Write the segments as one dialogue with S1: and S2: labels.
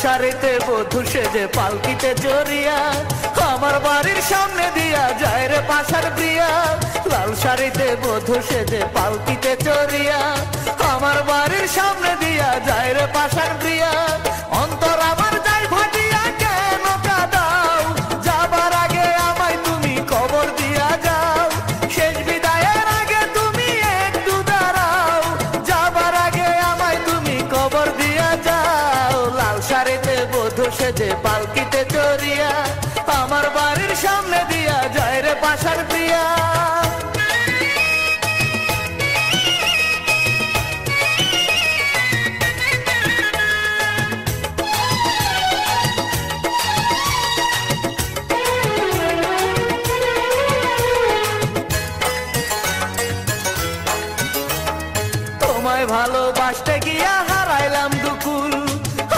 S1: শাড়িতে বধূ সেজে পালকিতে চড়িয়া আমার বাড়ির সামনে দিয়া যায় রে পাশার প্রিয়া। লাল শাড়িতে বধূ সেজে পালকিতে চড়িয়া আমার বাড়ির সামনে দিয়া যায় রে পাশার প্রিয়া। অন্তর আমার যায় ফাটিয়া কেন কাঁদাও, যাবার আগে আমায় তুমি কবর দিয়া যাও। শেষ বিদায়ের আগে তুমি একটু দাঁড়াও, যাবার আগে আমায় তুমি কবর দিয়া যাও। লাল শাড়িতে বধূ সেজে পালকিতে চড়িয়া আমার বাড়ির সামনে দিয়া যায় রে পাশার প্রিয়া। তোমায় ভালোবাসতে গিয়া হারাইলাম দুকুল,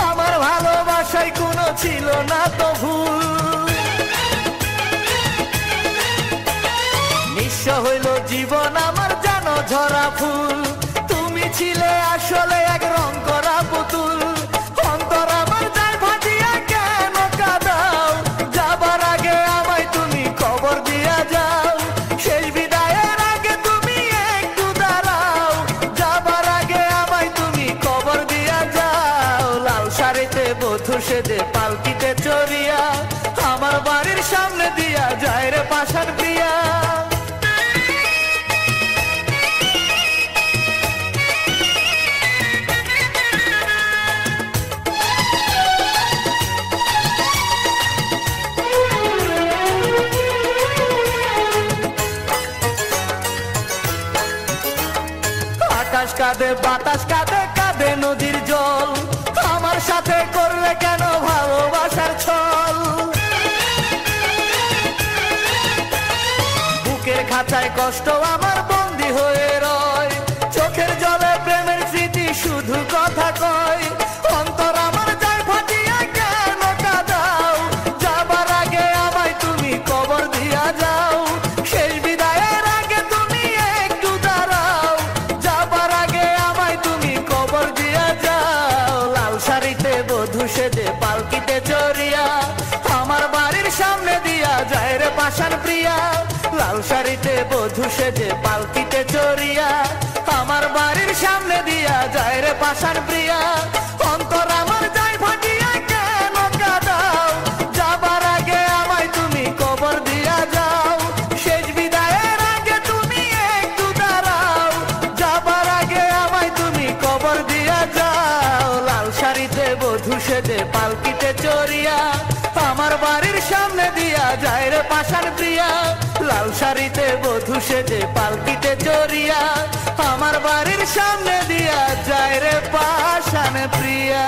S1: আমার ভালোবাসায় কোনো ছিল না তো ভুল। নিঃস্ব হইল জীবন আমার জানো ঝরা ফুল, তুমি ছিলে আসলে এক রং করা পুতুল। অন্তর আমার যায় ফাটিয়া কেন কাঁদাও, যাবার আগে আমায় তুমি খবর দিয়া যাও। শেষ বিদায়ের আগে তুমি একটু দাঁড়াও, যাবার আগে আমায় তুমি খবর দিয়া যাও। লাল শাড়িতে বধূ সেজে পালকিতে চড়িয়া আমার বাড়ির সামনে দিয়া যায় রে পাশার প্রিয়া। আকাশ কাঁদে বাতাস কাঁদে কাঁদে নদীর জল, আমার সাথে করলে কেন ভালোবাসার ছল। বুকের খাঁচায় কষ্ট আমার বন্দী হয়ে রয়, চোখের জলে প্রেমের স্মৃতি শুধু কথা কয়। অন্তর আমার যায় ফাটিয়া কেন কাঁদাও, যাবার আগে আমায় তুমি কবর দিয়া যাও। শেষ বিদায়ের আগে তুমি একটু দাঁড়াও, যাবার আগে আমায় তুমি কবর দিয়া যাও। লাল শাড়িতে বধূ সেজে পালকিতে চড়িয়া আমার বাড়ির সামনে দিয়া যায় রে পাশার প্রিয়া। লাল শাড়িতে বধূ সেজে পালকিতে চড়িয়া আমার বাড়ির সামনে দিয়া যায় রে পাশার প্রিয়া। অন্তর আমার যায় ফাটিয়া কেন কাঁদাও, যাবার আগে আমায় তুমি কবর দিয়া যাও। শেষ বিদায়ের আগে তুমি একটু দাঁড়াও, যাবার আগে আমায় তুমি কবর দিয়া যাও। লাল শাড়িতে বধূ সেজে পালকিতে চড়িয়া আমার বাড়ির সামনে দিয়া যায় রে পাশার প্রিয়া। লাল শাড়িতে বধূ সেজে পালকিতে চড়িয়া আমার বাড়ির সামনে দিয়া যায় রে পাশান প্রিয়া।